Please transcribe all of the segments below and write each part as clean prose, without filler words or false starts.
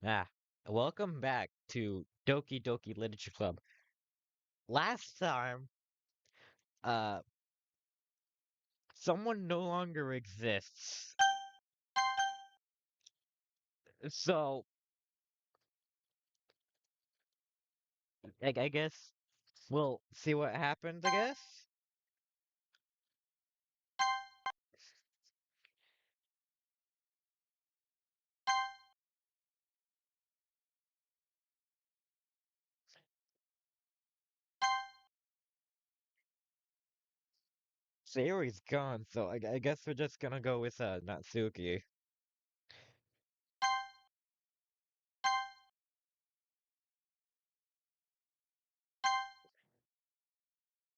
Ah, welcome back to Doki-Doki Literature Club. Last time, uh, someone no longer exists. So, I guess we'll see what happens, I guess. Sayori's gone, so I guess we're just gonna go with, Natsuki.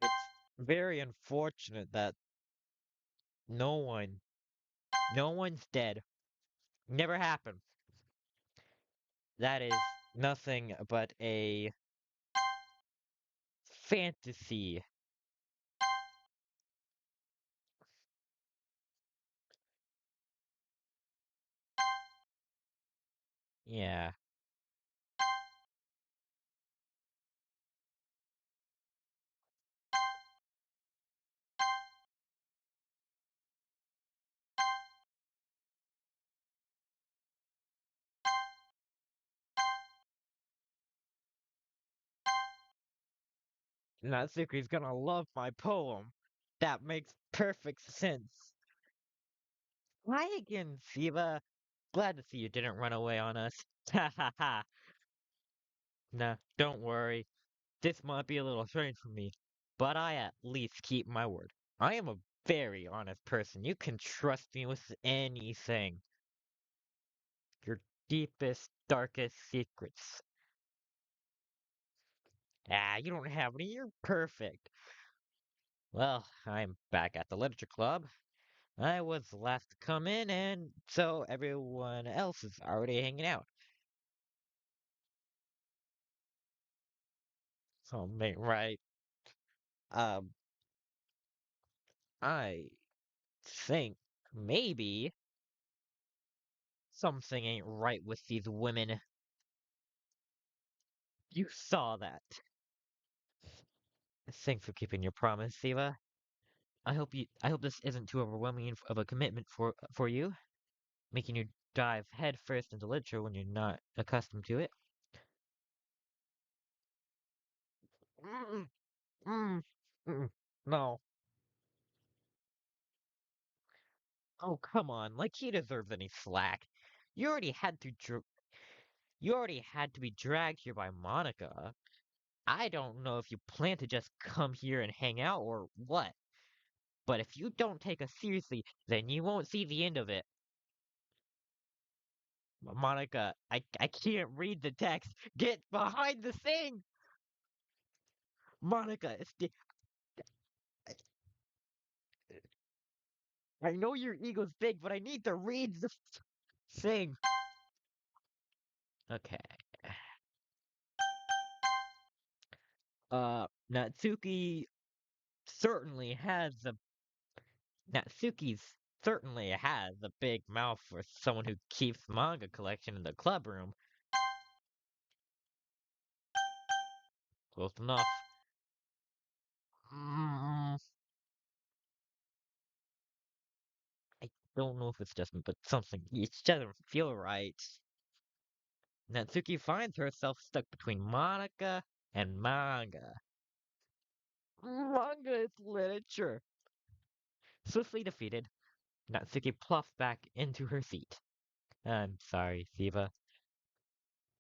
It's very unfortunate that no one, no one's dead. Never happened. That is nothing but a fantasy. Yeah. Natsuki's gonna love my poem. That makes perfect sense. Hi again, Siva. Glad to see you didn't run away on us. Ha ha ha. Nah, don't worry. This might be a little strange for me, but I at least keep my word. I am a very honest person. You can trust me with anything. Your deepest, darkest secrets. Ah, you don't have any. You're perfect. Well, I'm back at the literature club. I was the last to come in, and so everyone else is already hanging out. So, right. Um, I think maybe something ain't right with these women. You saw that. Thanks for keeping your promise, Siva. I hope this isn't too overwhelming of a commitment for you, making you dive headfirst into literature when you're not accustomed to it. Mm, mm, mm. No. Oh, come on. Like he deserves any slack. You already had to You already had to be dragged here by Monica. I don't know if you plan to just come here and hang out or what, but if you don't take us seriously, then you won't see the end of it. Monica, I can't read the text. Get behind the thing! Monica, I know your ego's big, but I need to read the thing. Okay. Natsuki certainly has a Natsuki's certainly has a big mouth for someone who keeps manga collection in the club room. Close enough. Mm, I don't know if it's just me, but something it doesn't feel right. Natsuki finds herself stuck between Monica and manga. Manga is literature. Swiftly defeated, Natsuki plops back into her seat. I'm sorry, Siva.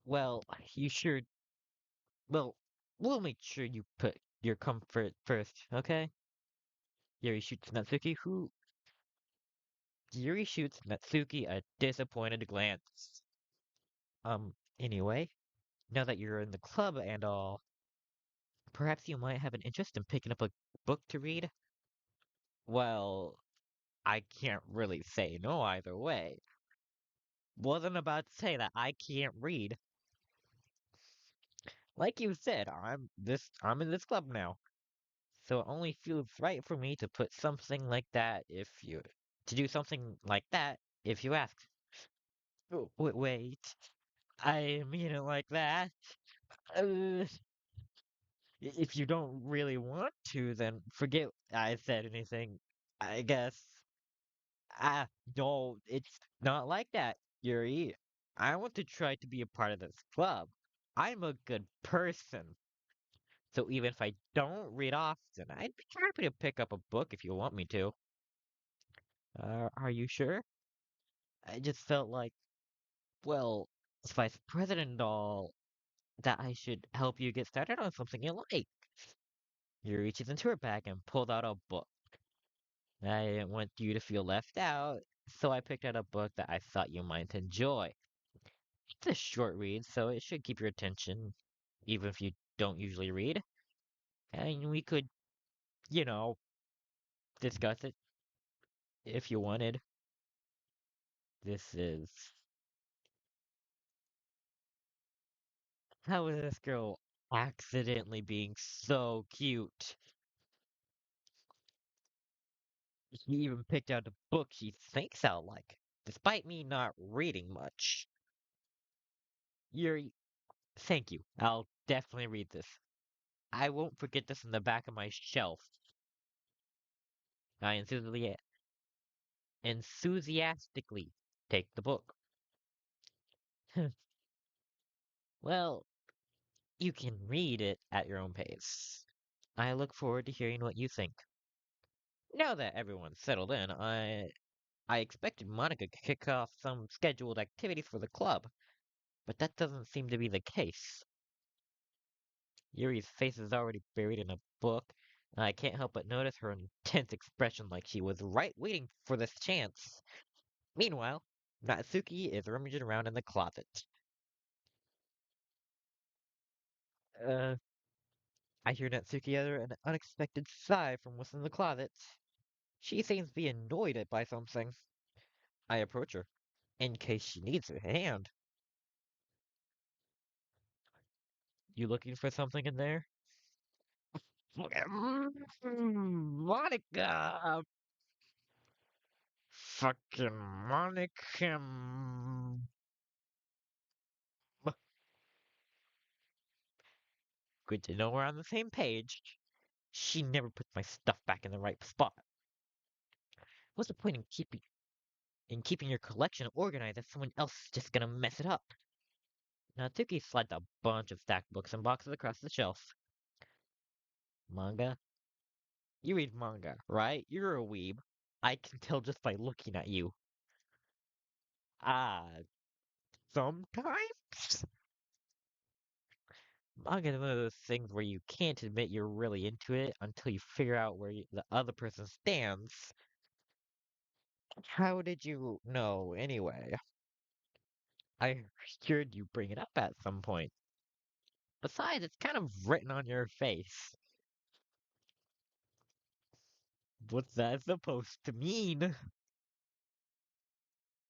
Well, you sure well, we'll make sure you put your comfort first, okay? Yuri shoots Natsuki, who Yuri shoots Natsuki a disappointed glance. Anyway, now that you're in the club and all, perhaps you might have an interest in picking up a book to read? Well, I can't really say no either way. Wasn't about to say that I can't read. Like you said, I'm in this club now. So it only feels right for me to put something like that if you to do something like that if you ask. Oh, wait. I mean it like that. Uh, if you don't really want to, then forget I said anything. I guess. Ah, no, it's not like that, Yuri. I want to try to be a part of this club. I'm a good person. So even if I don't read often, I'd be happy to pick up a book if you want me to. Are you sure? I just felt like, well, as vice president and all, that I should help you get started on something you like. He reaches into her bag and pulled out a book. I didn't want you to feel left out, so I picked out a book that I thought you might enjoy. It's a short read, so it should keep your attention, even if you don't usually read. And we could, you know, discuss it if you wanted. This is. How is this girl accidentally being so cute? She even picked out a book she thinks I'll like, despite me not reading much. Yuri, thank you. I'll definitely read this. I won't forget this in the back of my shelf. I enthusiastically take the book. Well, you can read it at your own pace. I look forward to hearing what you think. Now that everyone's settled in, I expected Monica to kick off some scheduled activities for the club, but that doesn't seem to be the case. Yuri's face is already buried in a book, and I can't help but notice her intense expression like she was right waiting for this chance. Meanwhile, Natsuki is rummaging around in the closet. Uh, I hear Natsuki utter an unexpected sigh from within the closet. She seems to be annoyed by something. I approach her, in case she needs a hand. You looking for something in there? Monica! Fucking Monica. Good to know we're on the same page. She never puts my stuff back in the right spot. What's the point in keeping your collection organized if someone else is just gonna mess it up? Natsuki slides a bunch of stacked books and boxes across the shelf. Manga? You read manga, right? You're a weeb. I can tell just by looking at you. Ah, sometimes? Manga is one of those things where you can't admit you're really into it until you figure out where the other person stands. How did you know, anyway? I heard you bring it up at some point. Besides, it's kind of written on your face. What's that supposed to mean?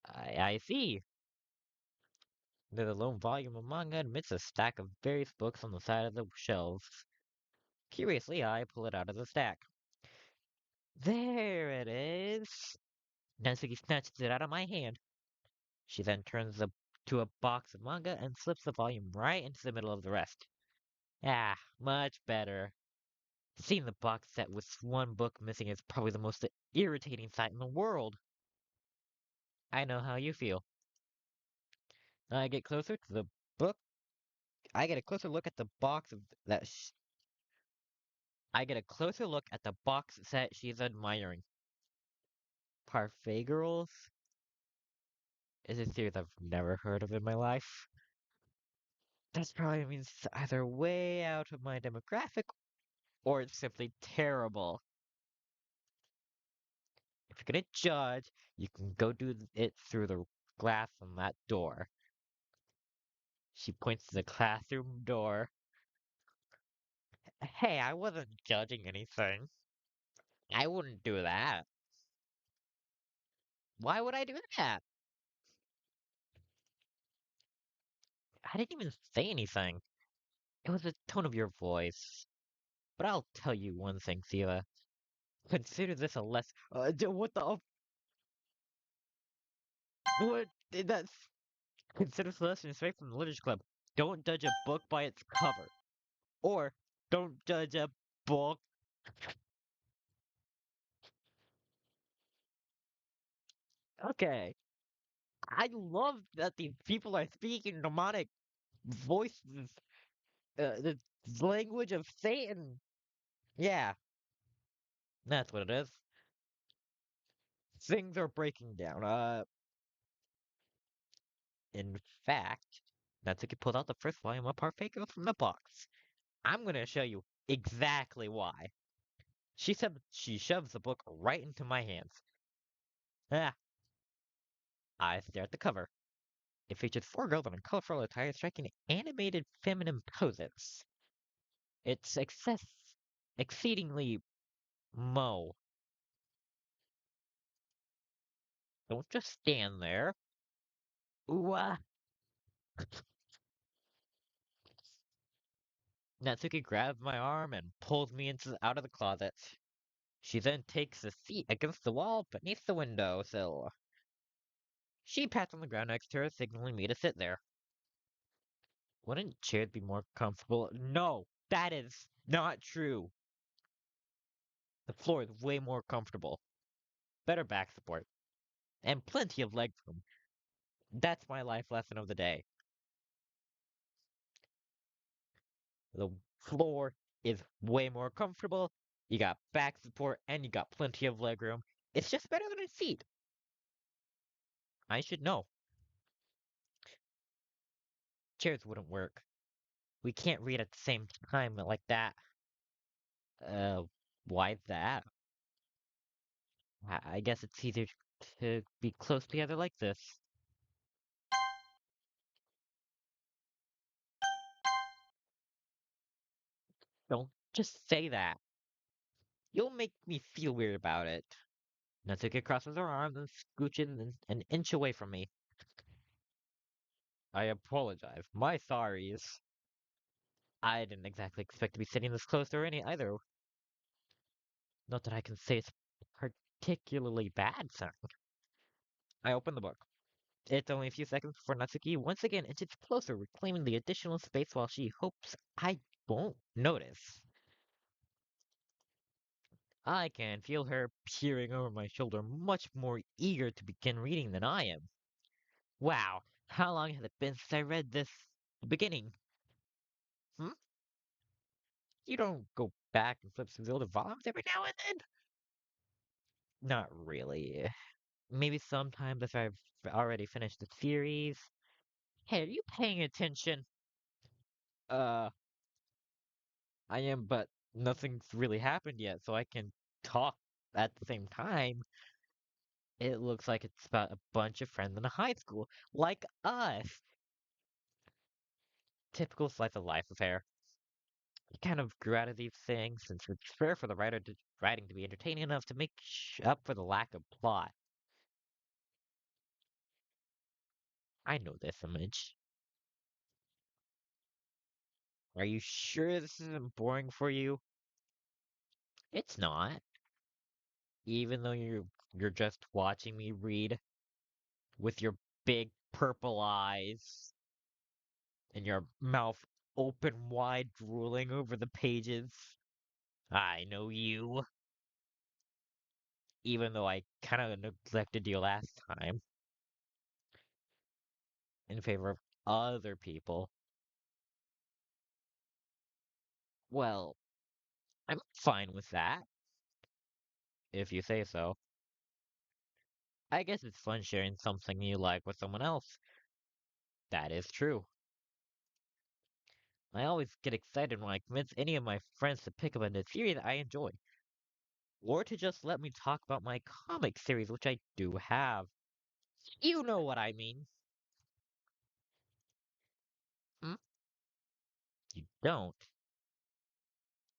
I see. There's a lone volume of manga amidst a stack of various books on the side of the shelves. Curiously, I pull it out of the stack. There it is! Natsuki snatches it out of my hand. She then turns to a box of manga and slips the volume right into the middle of the rest. Ah, much better. Seeing the box set with one book missing is probably the most irritating sight in the world. I know how you feel. I get closer to the book. I get a closer look at the box of that. I get a closer look at the box set she's admiring. Parfait girls is a series I've never heard of in my life. That probably means it's either way out of my demographic or it's simply terrible. If you're gonna judge, you can go do it through the glass on that door. She points to the classroom door. Hey, I wasn't judging anything. I wouldn't do that. Why would I do that? I didn't even say anything. It was the tone of your voice. But I'll tell you one thing, Thea. Consider this a less. What the? What did that? Consider selection straight from the Literature Club. Don't judge a book by its cover. Or don't judge a book. Okay. I love that these people are speaking demonic voices, the language of Satan. Yeah, that's what it is. Things are breaking down. In fact, Natsuki pulled out the first volume of Parfaco from the box. I'm gonna show you exactly why. She said she shoves the book right into my hands. Ah, I stare at the cover. It features four girls in colorful attire striking animated feminine poses. It's exceedingly Mo. Don't just stand there. Ooh, Natsuki grabs my arm and pulls me out of the closet. She then takes a seat against the wall beneath the window sill. She pats on the ground next to her, signaling me to sit there. Wouldn't chairs be more comfortable? No, that is not true. The floor is way more comfortable. Better back support. And plenty of leg room. That's my life lesson of the day. The floor is way more comfortable. You got back support and you got plenty of leg room. It's just better than a seat. I should know. Chairs wouldn't work. We can't read at the same time like that. Uh, why that? I guess it's easier to be close together like this. Don't just say that. You'll make me feel weird about it. Natsuki crosses her arms and scooches an inch away from me. I apologize. My sorries. I didn't exactly expect to be sitting this close to her any either. Not that I can say it's particularly bad sign. I open the book. It's only a few seconds before Natsuki once again inches closer, reclaiming the additional space while she hopes I won't notice. I can feel her peering over my shoulder, much more eager to begin reading than I am. Wow, how long has it been since I read this beginning? Hmm? You don't go back and flip through the older volumes every now and then? Not really. Maybe sometimes if I've already finished the series. Hey, are you paying attention? Uh, I am, but nothing's really happened yet, so I can talk at the same time. It looks like it's about a bunch of friends in a high school, like us. Typical slice of life affair. You kind of grew out of these things since it's fair for the writing to be entertaining enough to make up for the lack of plot. I know this image. Are you sure this isn't boring for you? It's not. Even though you're just watching me read with your big purple eyes and your mouth open wide, drooling over the pages. I know you. Even though I kind of neglected you last time in favor of other people. Well, I'm fine with that, if you say so. I guess it's fun sharing something you like with someone else. That is true. I always get excited when I convince any of my friends to pick up a new series I enjoy, or to just let me talk about my comic series, which I do have. You know what I mean. Hmm? You don't.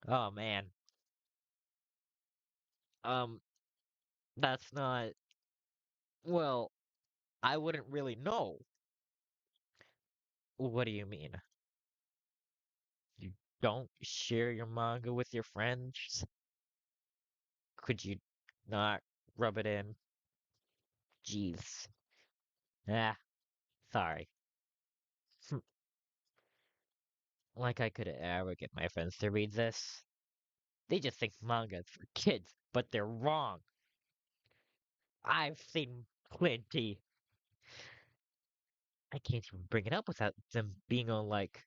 Oh man. Um, that's not. Well, I wouldn't really know. What do you mean? You don't share your manga with your friends? Could you not rub it in? Jeez. Ah, sorry. Like I could ever get my friends to read this. They just think manga is for kids, but they're wrong. I've seen plenty. I can't even bring it up without them being all like,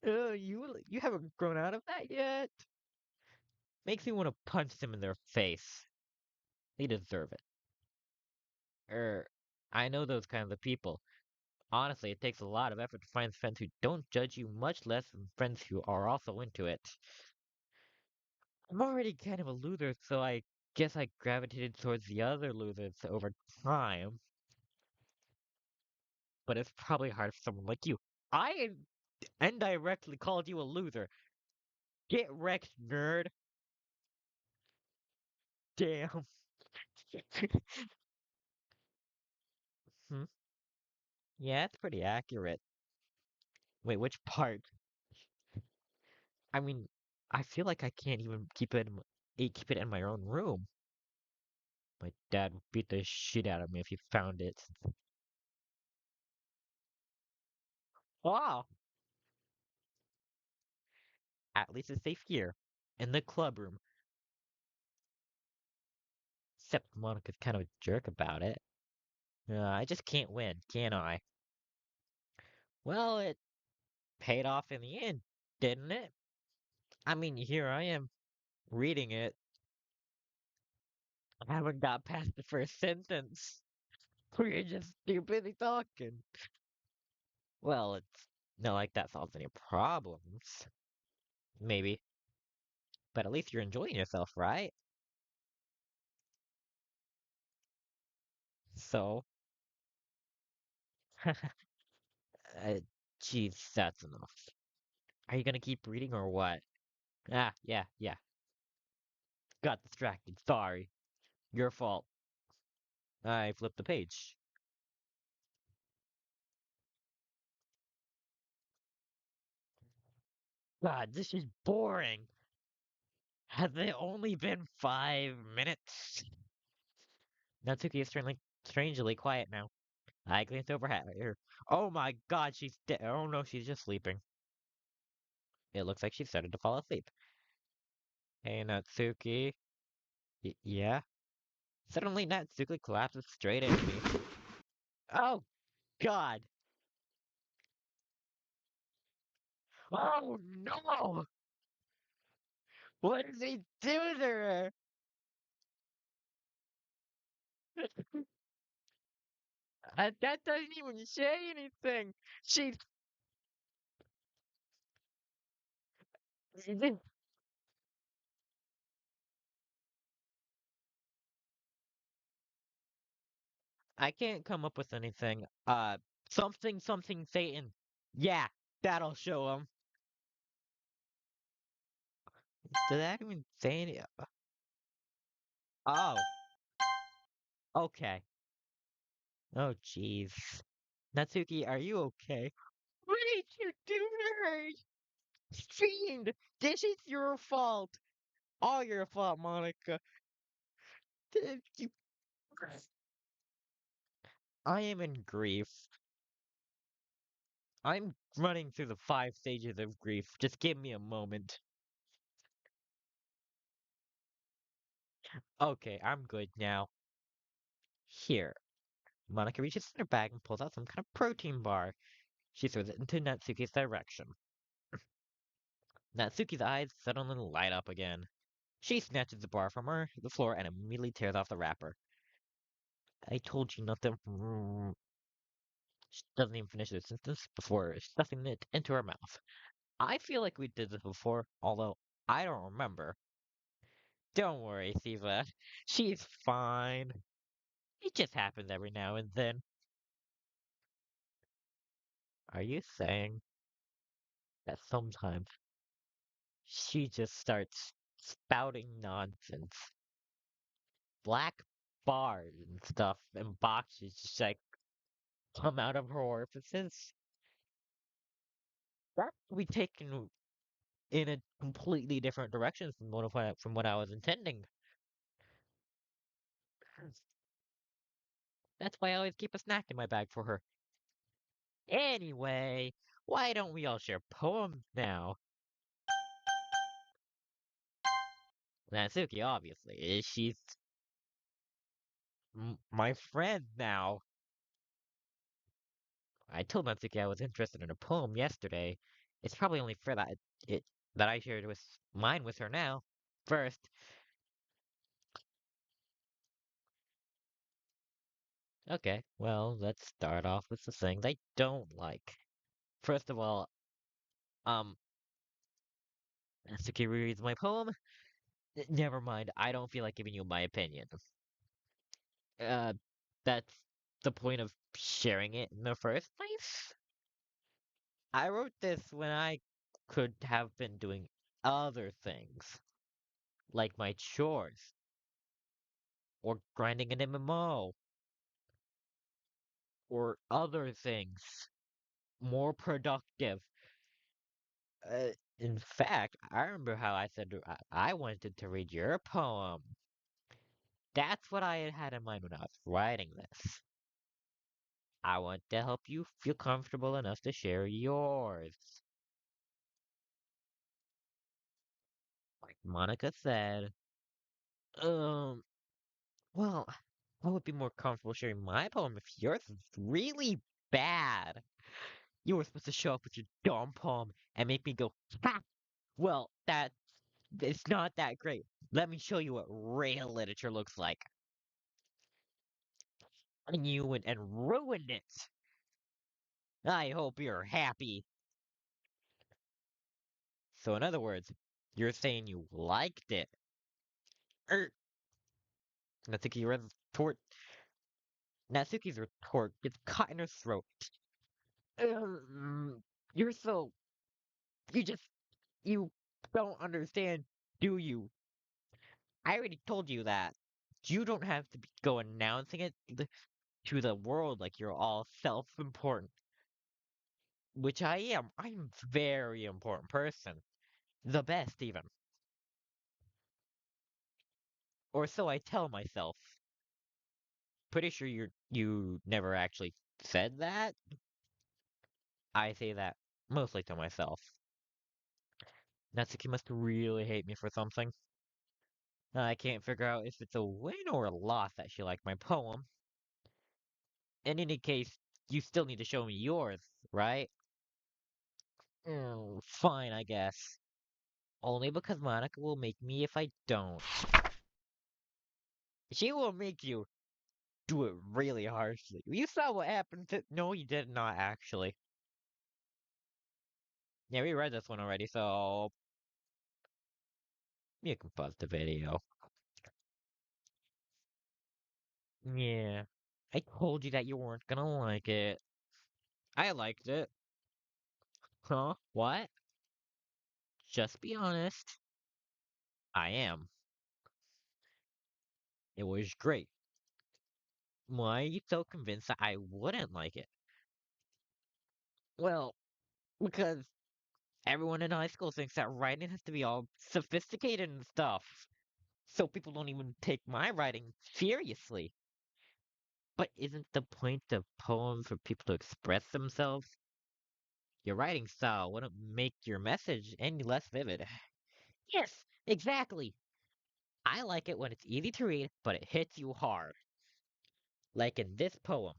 you haven't grown out of that yet." Makes me want to punch them in their face. They deserve it. I know those kinds of people. Honestly, it takes a lot of effort to find friends who don't judge you, much less than friends who are also into it. I'm already kind of a loser, so I guess I gravitated towards the other losers over time. But it's probably hard for someone like you. I indirectly called you a loser. Get wrecked, nerd. Damn. Hmm. Yeah, it's pretty accurate. Wait, which part? I mean, I feel like I can't even keep it in my own room. My dad would beat the shit out of me if he found it. Wow. At least it's safe here, in the club room. Except Monica's kind of a jerk about it. I just can't win, can I? Well, it paid off in the end, didn't it? I mean, here I am, reading it. I haven't got past the first sentence. We're just too busy talking. Well, it's not like that solves any problems. Maybe. But at least you're enjoying yourself, right? So, uh, geez, that's enough. Are you gonna keep reading or what? Yeah. Got distracted. Sorry. Your fault. I flipped the page. God, this is boring. Has it only been 5 minutes? Natsuki is strangely quiet now. I glanced over at her. Oh my god, she's dead. Oh no, she's just sleeping. It looks like she started to fall asleep. Hey, Natsuki. Yeah? Suddenly, Natsuki collapses straight into me. Oh god! Oh no! What did he do to her? That doesn't even say anything. She's. I can't come up with anything. Something Satan. Yeah, that'll show him. Did that even say any? Oh, okay. Oh, jeez. Natsuki, are you okay? What did you do to her? Fiend! This is your fault. All your fault, Monica. Did you- I am in grief. I'm running through the 5 stages of grief. Just give me a moment. Okay, I'm good now. Here. Monica reaches in her bag and pulls out some kind of protein bar. She throws it into Natsuki's direction. Natsuki's eyes suddenly light up again. She snatches the bar from the floor and immediately tears off the wrapper. I told you nothing. She doesn't even finish the sentence before stuffing it into her mouth. I feel like we did this before, although I don't remember. Don't worry, Siva. She's fine. It just happens every now and then. Are you saying that sometimes she just starts spouting nonsense? Black bars and stuff and boxes just like come out of her orifices? That could be taken in a completely different direction from what I was intending. That's why I always keep a snack in my bag for her. Anyway, Why don't we all share poems now? Natsuki, obviously. She's my friend now. I told Natsuki I was interested in a poem yesterday. It's probably only fair that I shared with mine with her now. First, okay, well, let's start off with the things I don't like. First of all, um, Natsuki reads my poem. Never mind, I don't feel like giving you my opinion. Uh, that's the point of sharing it in the first place. I wrote this when I could have been doing other things, like my chores, or grinding an MMO, or other things, more productive. Uh, in fact, I remember how I said I wanted to read your poem. That's what I had in mind when I was writing this. I want to help you feel comfortable enough to share yours. Like Monica said, um, well, I would be more comfortable sharing my poem if yours is really bad. You were supposed to show up with your dumb poem and make me go, ha! Well, it's not that great. Let me show you what real literature looks like. And you went and ruined it. I hope you're happy. So, in other words, you're saying you liked it. Er, Natsuki retort. Natsuki's retort gets caught in her throat. Um, you're so. You just. You don't understand, do you? I already told you that. You don't have to go announcing it to the world like you're all self-important, which I am. I'm a very important person. The best, even. Or so I tell myself. Pretty sure you never actually said that. I say that mostly to myself. Natsuki must really hate me for something. I can't figure out if it's a win or a loss that she liked my poem. In any case, you still need to show me yours, right? Fine, I guess. Only because Monica will make me if I don't. She will make you do it really harshly. You saw what happened to. No, you did not actually. Yeah, we read this one already, so you can pause the video. Yeah. I told you that you weren't gonna like it. I liked it. Huh? What? Just be honest. I am. It was great. Why are you so convinced that I wouldn't like it? Well, because everyone in high school thinks that writing has to be all sophisticated and stuff. So people don't even take my writing seriously. But isn't the point of poems for people to express themselves? Your writing style wouldn't make your message any less vivid. Yes, exactly. I like it when it's easy to read, but it hits you hard. Like in this poem,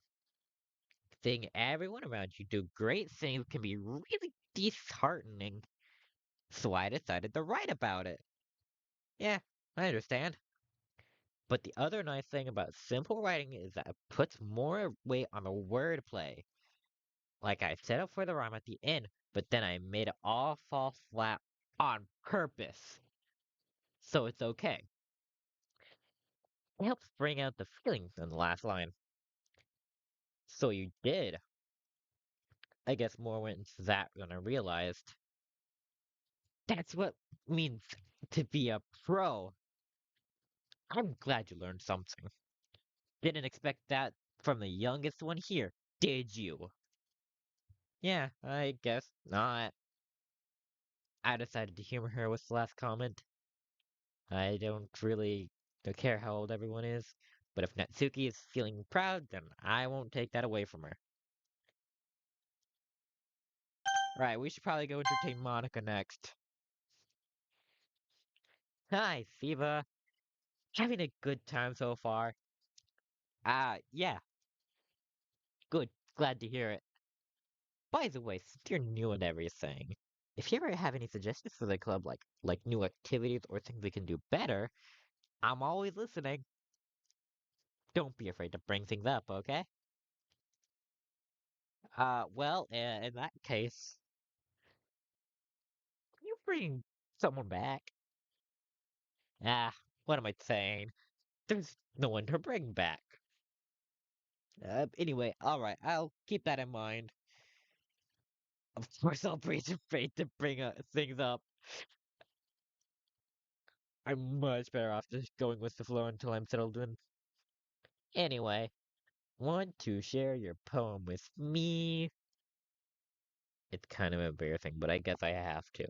seeing everyone around you do great things can be really disheartening. So I decided to write about it. Yeah, I understand. But the other nice thing about simple writing is that it puts more weight on the wordplay. Like I set up for the rhyme at the end, but then I made it all fall flat on purpose. So it's okay. It helps bring out the feelings in the last line. So you did. I guess more went into that than I realized. That's what it means to be a pro. I'm glad you learned something. Didn't expect that from the youngest one here, did you? Yeah, I guess not. I decided to humor her with the last comment. I don't care how old everyone is, but if Natsuki is feeling proud, then I won't take that away from her. Right, we should probably go entertain Monica next. Hi, Siva. Having a good time so far? Yeah, good. Glad to hear it. By the way, since you're new and everything, if you ever have any suggestions for the club, like new activities or things we can do better, I'm always listening. Don't be afraid to bring things up, okay? Well, in that case, you bring someone back. Ah, what am I saying? There's no one to bring back. Anyway, alright, I'll keep that in mind. Of course, I'll be afraid to bring things up. I'm much better off just going with the flow until I'm settled in. Anyway, want to share your poem with me? It's kind of embarrassing, but I guess I have to.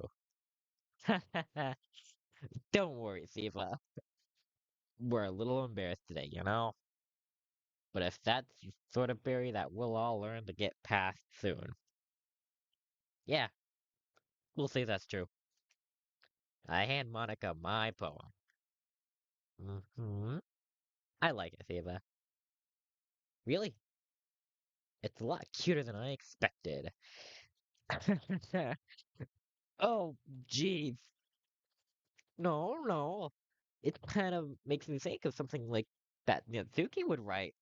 Don't worry, Siva. We're a little embarrassed today, you know? But if that's the sort of berry that we'll all learn to get past soon. Yeah, we'll say that's true. I hand Monica my poem. I like it, Siva. Really? It's a lot cuter than I expected. Oh, jeez. No, no. It kind of makes me think of something like that Natsuki would write.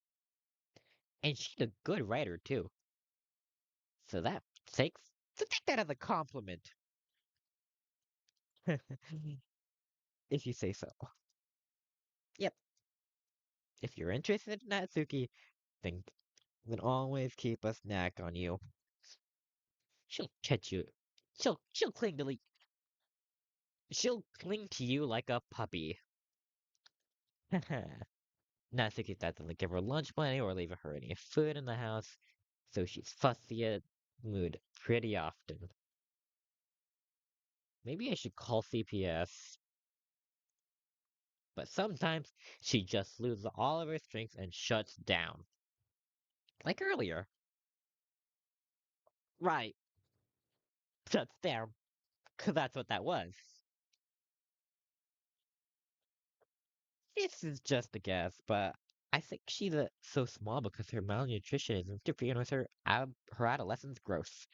And she's a good writer, too. So that takes, so take that as a compliment. If you say so. Yep. If you're interested in Natsuki, then, then always keep a snack on you. She'll catch you. She'll she'll cling to you like a puppy. Natsuki doesn't give her lunch money or leave her any food in the house, so she's fussy at mood pretty often. Maybe I should call CPS. But sometimes she just loses all of her strength and shuts down. Like earlier. Right, shuts down. 'Cause that's what that was. This is just a guess, but I think she's so small because her malnutrition is interfering with her adolescence growth.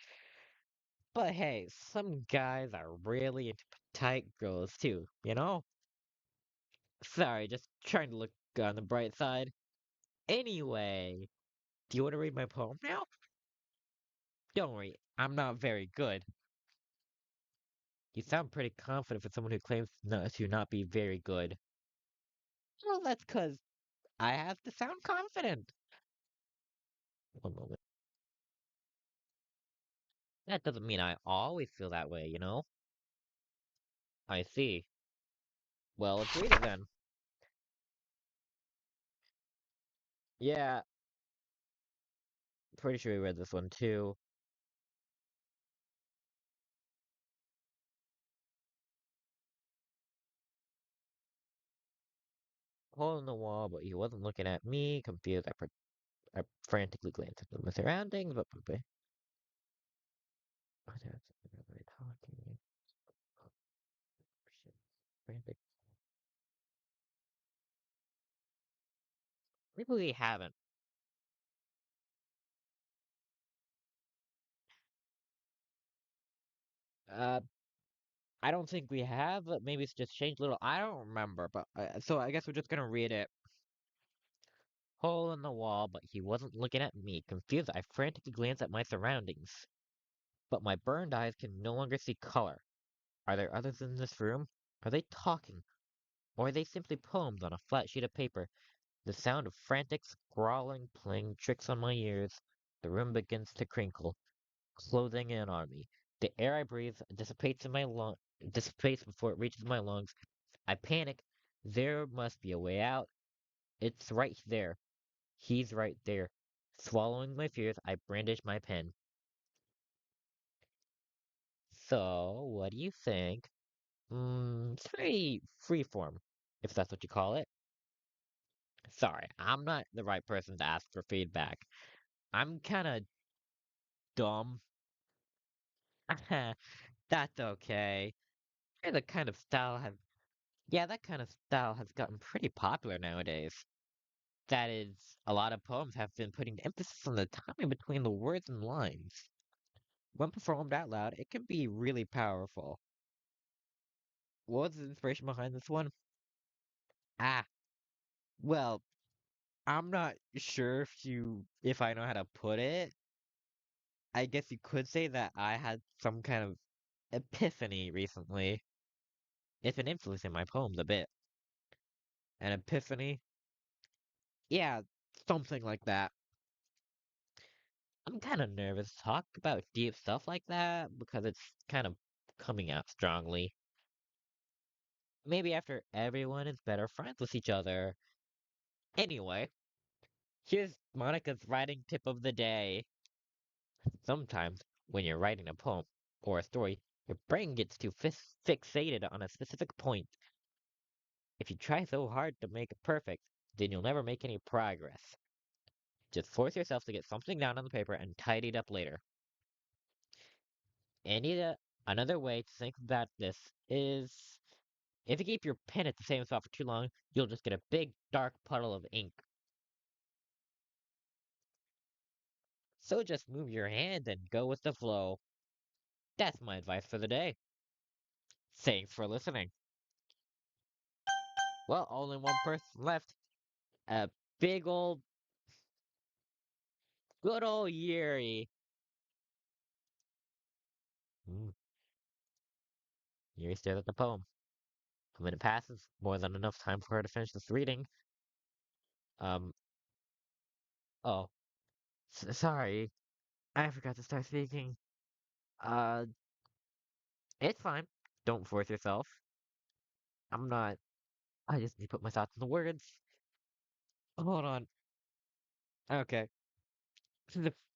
But hey, some guys are really into tight girls too, you know? Sorry, just trying to look on the bright side. Anyway, do you want to read my poem now? Don't worry, I'm not very good. You sound pretty confident for someone who claims to not be very good. Well, that's 'cause I have to sound confident. One moment. That doesn't mean I always feel that way, you know? I see. Well, let's read it then. Yeah, pretty sure we read this one too. Hole in the wall, but he wasn't looking at me. Confused, I frantically glanced at my surroundings, but oh, there's another talking. Shit, frantic. Maybe we haven't. Uh, I don't think we have. Maybe it's just changed a little. I don't remember, but so I guess we're just gonna read it. Hole in the wall, but he wasn't looking at me. Confused, I frantically glanced at my surroundings. But my burned eyes can no longer see color. Are there others in this room? Are they talking? Or are they simply poems on a flat sheet of paper? The sound of frantic scrawling playing tricks on my ears. The room begins to crinkle, closing in on me. The air I breathe dissipates before it reaches my lungs. I panic. There must be a way out. It's right there. He's right there. Swallowing my fears, I brandish my pen. So, what do you think? It's very freeform, if that's what you call it. Sorry, I'm not the right person to ask for feedback. I'm kinda dumb. That's okay. Yeah, the kind of style has yeah, that kind of style has gotten pretty popular nowadays. That is, a lot of poems have been putting emphasis on the timing between the words and lines. When performed out loud, it can be really powerful. What was the inspiration behind this one? Ah, well, I'm not sure if I know how to put it. I guess you could say that I had some kind of epiphany recently. It's been influencing my poems a bit. An epiphany? Yeah, something like that. I'm kind of nervous to talk about deep stuff like that because it's kind of coming out strongly. Maybe after everyone is better friends with each other. Anyway, here's Monica's writing tip of the day. Sometimes, when you're writing a poem or a story, your brain gets too fixated on a specific point. If you try so hard to make it perfect, then you'll never make any progress. Just force yourself to get something down on the paper and tidy it up later. Another way to think about this is if you keep your pen at the same spot for too long, you'll just get a big dark puddle of ink. So just move your hand and go with the flow. That's my advice for the day. Thanks for listening. Well, only one person left. A big old, good old Yuri. Mm, Yuri stares at the poem. A minute passes, more than enough time for her to finish this reading. Um, oh, sorry. I forgot to start speaking. Uh, it's fine. Don't force yourself. I'm not, I just need to put my thoughts in the words. Hold on. Okay.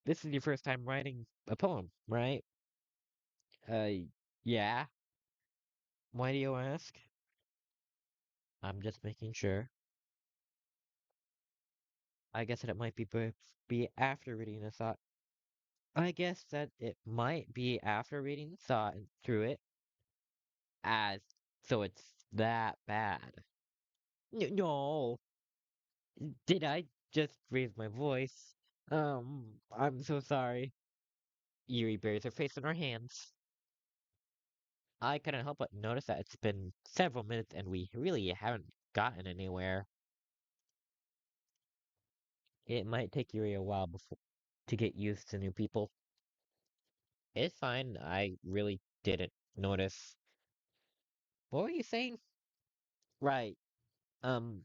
This is your first time writing a poem, right? Yeah. Why do you ask? I'm just making sure. I guess that it might be after reading the thought. I guess that it might be after reading the thought and through it, as so it's that bad. No, did I just raise my voice? I'm so sorry. Yuri buries her face in her hands. I couldn't help but notice that it's been several minutes and we really haven't gotten anywhere. It might take Yuri a while before to get used to new people. It's fine. I really didn't notice. What were you saying? Right. Um,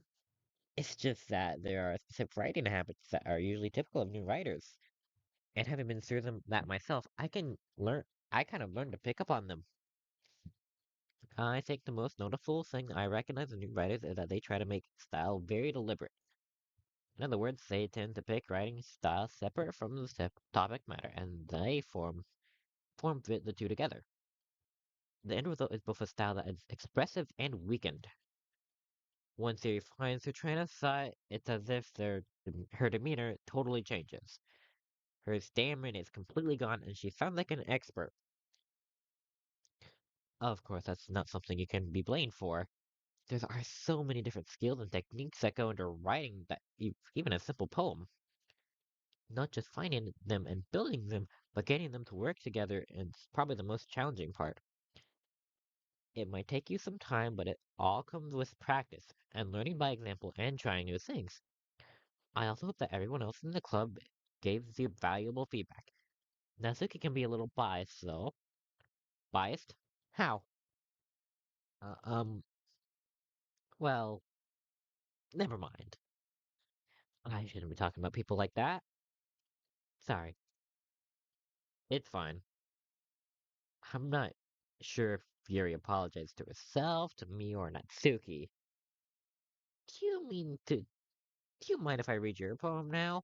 it's just that there are specific writing habits that are usually typical of new writers. And having been through them that myself, I kind of learned to pick up on them. I think the most notable thing I recognize in new writers is that they try to make style very deliberate. In other words, they tend to pick writing style separate from the topic matter, and they form fit the two together. The end result is both a style that is expressive and weakened. Once Siri finds her train of thought, it's as if her demeanor totally changes. Her stamina is completely gone, and she sounds like an expert. Of course, that's not something you can be blamed for. There are so many different skills and techniques that go into writing that even a simple poem. Not just finding them and building them, but getting them to work together is probably the most challenging part. It might take you some time, but it all comes with practice and learning by example and trying new things. I also hope that everyone else in the club gives you valuable feedback. Natsuki can be a little biased, though. Biased? How? Uh, um, well, never mind. I shouldn't be talking about people like that. Sorry. It's fine. I'm not sure if Yuri apologized to herself, to me, or Natsuki. Do you mean to... Do you mind if I read your poem now?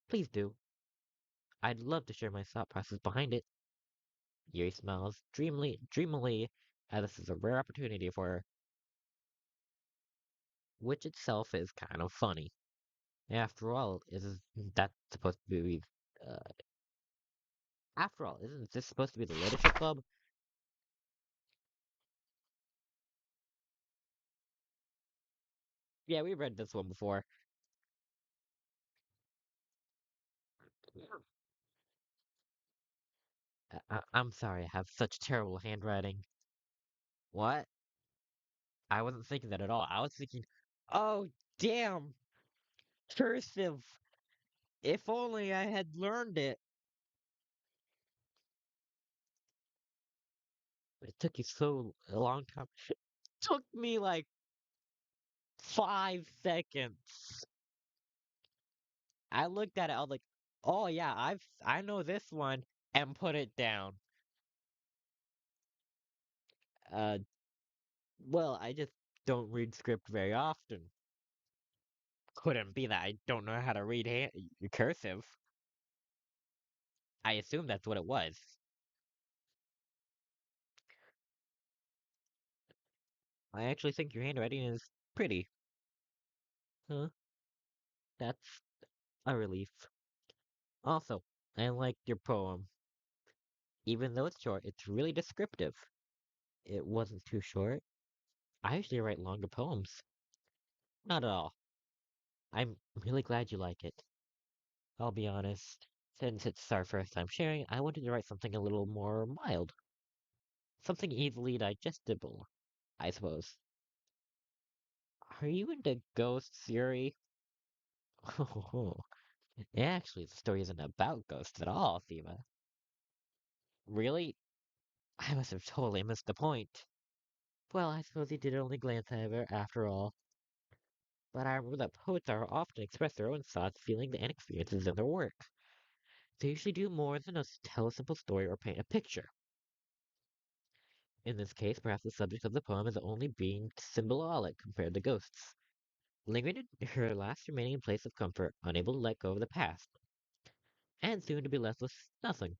Please do. I'd love to share my thought process behind it. Yuri smiles dreamily, as this is a rare opportunity for her, which itself is kind of funny. After all, is that supposed to be After all, isn't this supposed to be the literature club? Yeah, we read this one before. I'm sorry, I have such terrible handwriting. What? I wasn't thinking that at all. I was thinking, oh, damn, cursive. If only I had learned it. It took you so a long time. Took me like 5 seconds. I looked at it, I was like, oh yeah, I know this one, and put it down. Uh, well, I just don't read script very often. Couldn't be that I don't know how to read cursive. I assume that's what it was. I actually think your handwriting is pretty. Huh? That's a relief. Also, I liked your poem. Even though it's short, it's really descriptive. It wasn't too short. I usually write longer poems. Not at all. I'm really glad you like it. I'll be honest. Since it's our first time sharing, I wanted to write something a little more mild. Something easily digestible, I suppose. Are you into ghosts, Yuri? Oh, actually, the story isn't about ghosts at all, Thema. Really? I must have totally missed the point. Well, I suppose he did only glance at her after all. But I remember that poets are often express their own thoughts, feelings, and experiences in their work. They usually do more than just tell a simple story or paint a picture. In this case, perhaps the subject of the poem is only being symbolic compared to ghosts, lingering in her last remaining place of comfort, unable to let go of the past, and soon to be left with nothing.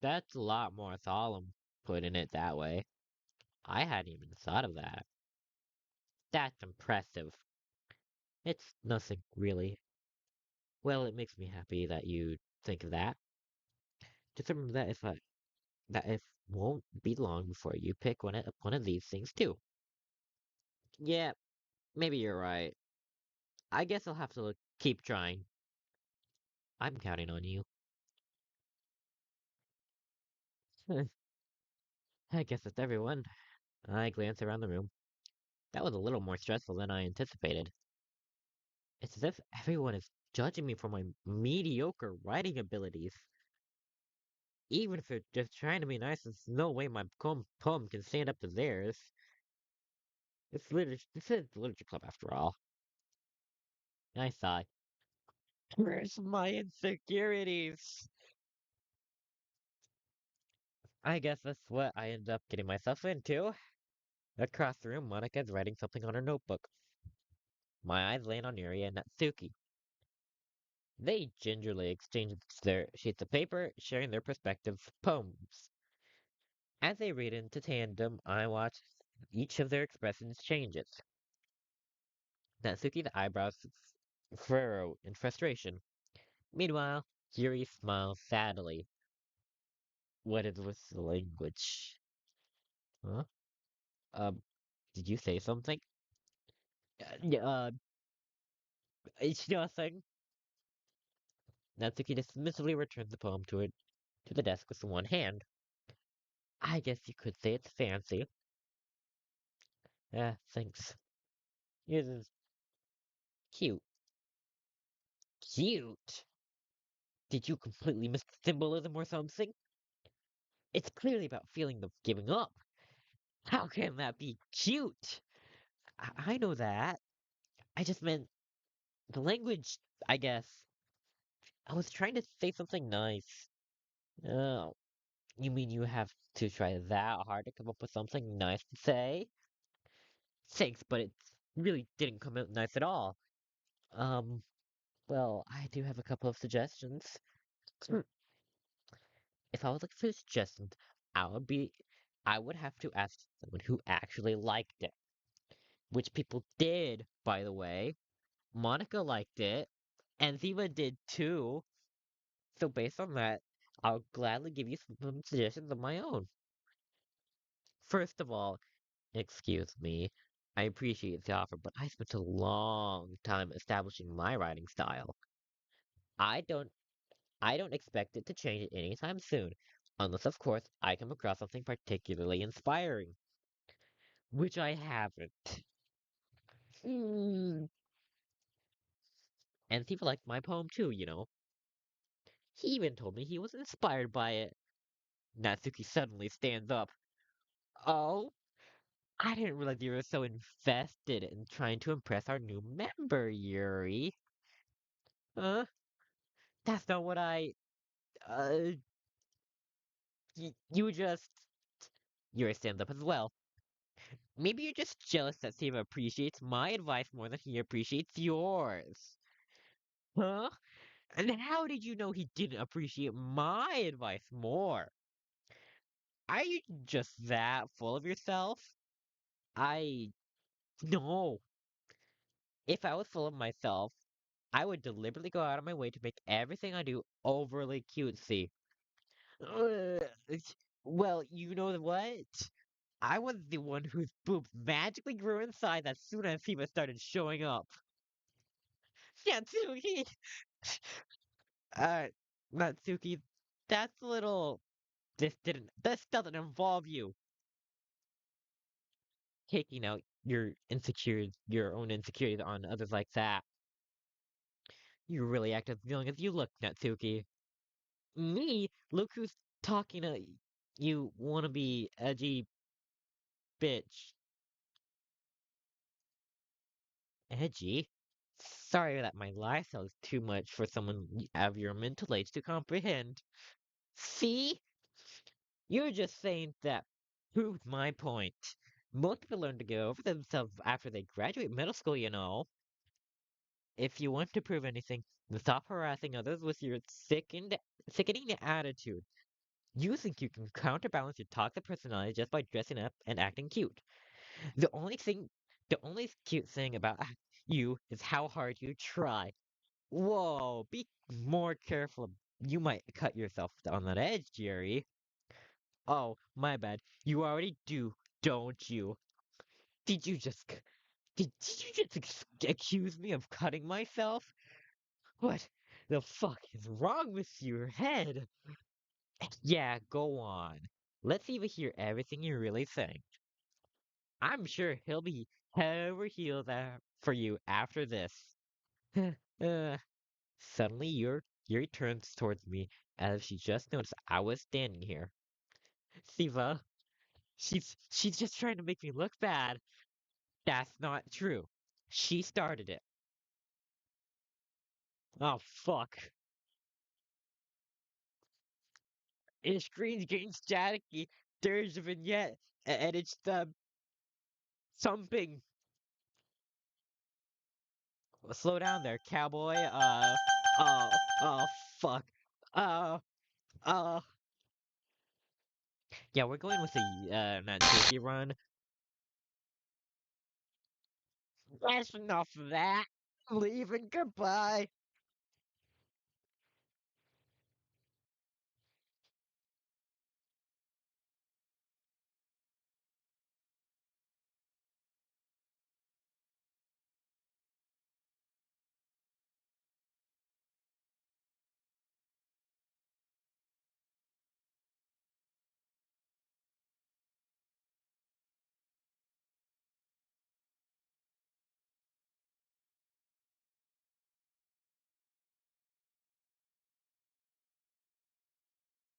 That's a lot more solemn, putting it that way. I hadn't even thought of that. That's impressive. It's nothing, really. Well, it makes me happy that you think of that. Just remember that if won't be long before you pick one of these things too. Yeah, maybe you're right. I guess I'll have to keep trying. I'm counting on you. I guess that's everyone. I glance around the room. That was a little more stressful than I anticipated. It's as if everyone is judging me for my mediocre writing abilities. Even if they're just trying to be nice, there's no way my poem can stand up to theirs. This is the literature club after all. I sigh. Where's my insecurities? I guess that's what I ended up getting myself into. Across the room, Monica's writing something on her notebook. My eyes land on Yuri and Natsuki. They gingerly exchange their sheets of paper, sharing their respective poems. As they read into tandem, I watch each of their expressions changes. Natsuki's eyebrows furrow in frustration. Meanwhile, Yuri smiles sadly. What is with the language? Huh? Um, did you say something? Yeah, it's nothing. Natsuki dismissively returns the poem to the desk with one hand. I guess you could say it's fancy. Thanks. Yours is cute. Cute? Did you completely miss the symbolism or something? It's clearly about feeling of giving up. How can that be cute? I know that. I just meant the language, I guess. I was trying to say something nice. Oh, you mean you have to try that hard to come up with something nice to say? Thanks, but it really didn't come out nice at all. Um, well, I do have a couple of suggestions. If I was looking for suggestions, I would be, I would have to ask someone who actually liked it, which people did, by the way. Monica liked it, and Ziva did too. So based on that, I'll gladly give you some suggestions of my own. First of all, excuse me. I appreciate the offer, but I spent a long time establishing my writing style. I don't I don't expect it to change anytime soon, unless of course I come across something particularly inspiring, which I haven't. Hmm. And people liked my poem too. He even told me he was inspired by it. Natsuki suddenly stands up. Oh, I didn't realize you were so invested in trying to impress our new member, Yuri. Huh? That's not what uh, you just. Yuri stands up as well. Maybe you're just jealous that Steve appreciates my advice more than he appreciates yours. Huh? And how did you know he didn't appreciate my advice more? Are you just that full of yourself? I. No. If I was full of myself, I would deliberately go out of my way to make everything I do overly cutesy. Ugh. Well, you know what? I was the one whose boobs magically grew in size as soon as Siva started showing up. Natsuki! Uh, Natsuki, that's a little. This doesn't involve you taking out your own insecurities on others like that. You really act as young as you look, Natsuki. Me? Look who's talking to you wanna be edgy bitch. Edgy? Sorry that my lifestyle is too much for someone of your mental age to comprehend. See? You're just saying that proves my point. Most people learn to get over themselves after they graduate middle school. If you want to prove anything, then stop harassing others with your sickening attitude. You think you can counterbalance your toxic personality just by dressing up and acting cute. The only thing, the only cute thing about you is how hard you try. Whoa, be more careful. You might cut yourself on that edge, Jerry. Oh, my bad. You already do, don't you? Did you just, did you just accuse me of cutting myself? What the fuck is wrong with your head? Yeah, go on. Let's even hear everything you're really saying. I'm sure he'll be head over heels for you after this. uh, Suddenly, Yuri turns towards me as if she just noticed I was standing here. Siva, she's just trying to make me look bad. That's not true. She started it. Oh fuck. His screen's getting staticky. There's a vignette, and it's the something. Slow down there, cowboy. Oh, fuck. Uh, uh. Yeah, we're going with the Natsuki run. That's enough of that. Leaving. Goodbye.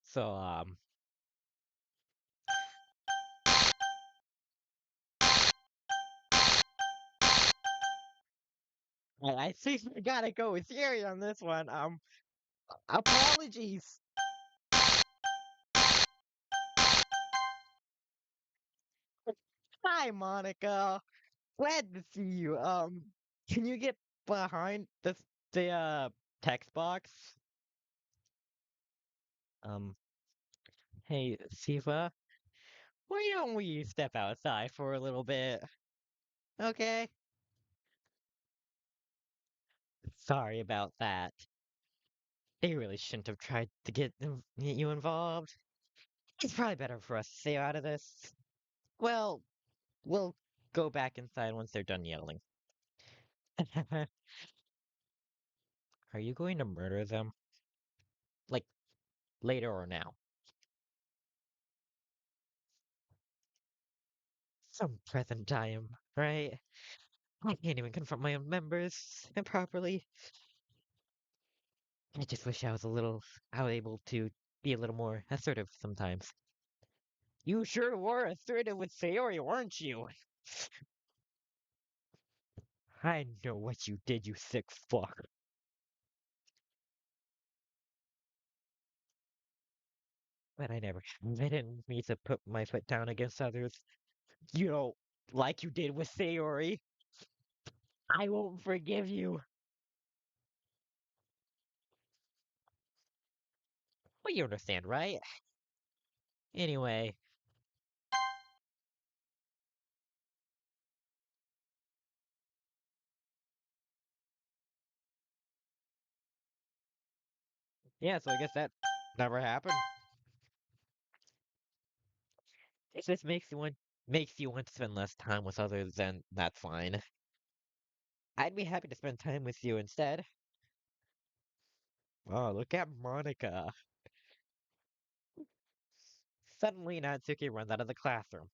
So, I think we gotta go with Yuri on this one. Apologies. Hi, Monica. Glad to see you. Can you get behind the text box? Um, hey, Siva, why don't we step outside for a little bit? Okay? Sorry about that. They really shouldn't have tried to get you involved. It's probably better for us to stay out of this. Well, we'll go back inside once they're done yelling. Are you going to murder them? Like, later or now? Some present time, right? I can't even confront my own members properly. I just wish I was able to be a little more assertive sometimes. You sure were assertive with Sayori, weren't you? I know what you did, you sick fuck. But I didn't mean to put my foot down against others. You know, like you did with Sayori. I won't forgive you. Well, you understand, right? Anyway, yeah, so I guess that never happened. If this makes you want to spend less time with others, then that's fine. I'd be happy to spend time with you instead. Oh, look at Monica. Suddenly, Natsuki runs out of the classroom.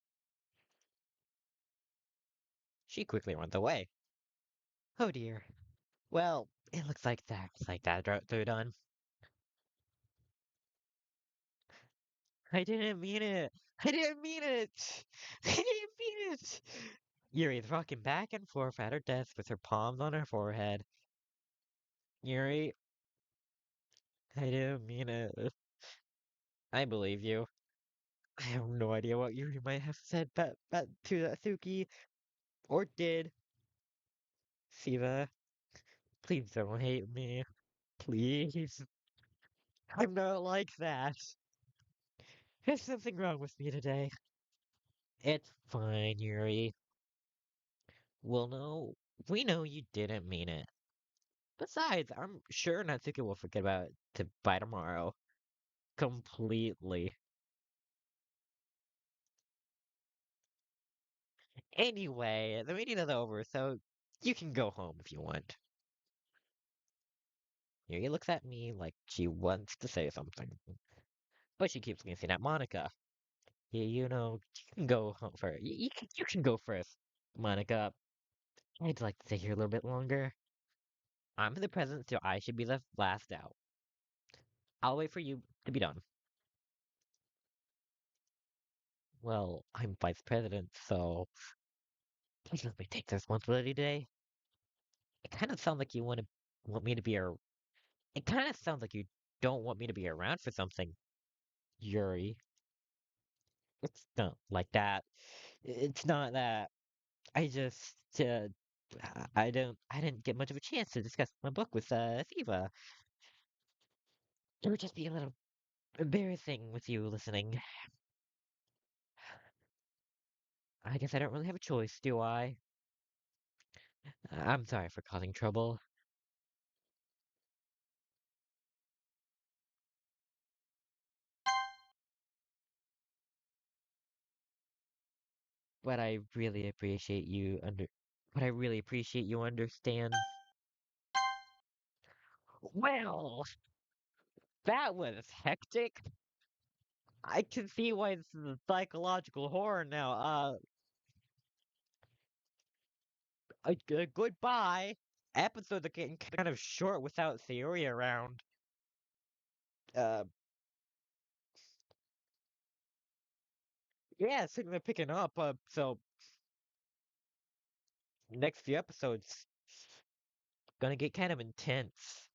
She quickly runs away. Oh dear. Well, it looks like they're done. I didn't mean it. I didn't mean it. I didn't mean it. Yuri's rocking back and forth at her desk with her palms on her forehead. Yuri, I didn't mean it. I believe you. I have no idea what Yuri might have said but to Natsuki, or did. Siva, please don't hate me. Please. I'm not like that. There's something wrong with me today. It's fine, Yuri. Well, no, we know you didn't mean it. Besides, I'm sure Natsuki will forget about it by tomorrow. Completely. Anyway, the meeting is over, so you can go home if you want. Yuri looks at me like she wants to say something, but she keeps glancing at Monica. You know, you can go home first. You can go first, Monica. I'd like to stay here a little bit longer. I'm the president, so I should be the last out. I'll wait for you to be done. Well, I'm vice president, so please let me take the responsibility today. It kind of sounds like you want me to be a. It kind of sounds like you don't want me to be around for something, Yuri. It's not like that. It's not that. I just I didn't get much of a chance to discuss my book with Siva. It would just be a little embarrassing with you listening. I guess I don't really have a choice, do I? I'm sorry for causing trouble, but I really appreciate you under but I really appreciate you understand. Well, that was hectic. I can see why this is a psychological horror now. Goodbye. Episodes are getting kind of short without Sayori around. Uh, yeah, things are picking up. So next few episodes gonna get kind of intense.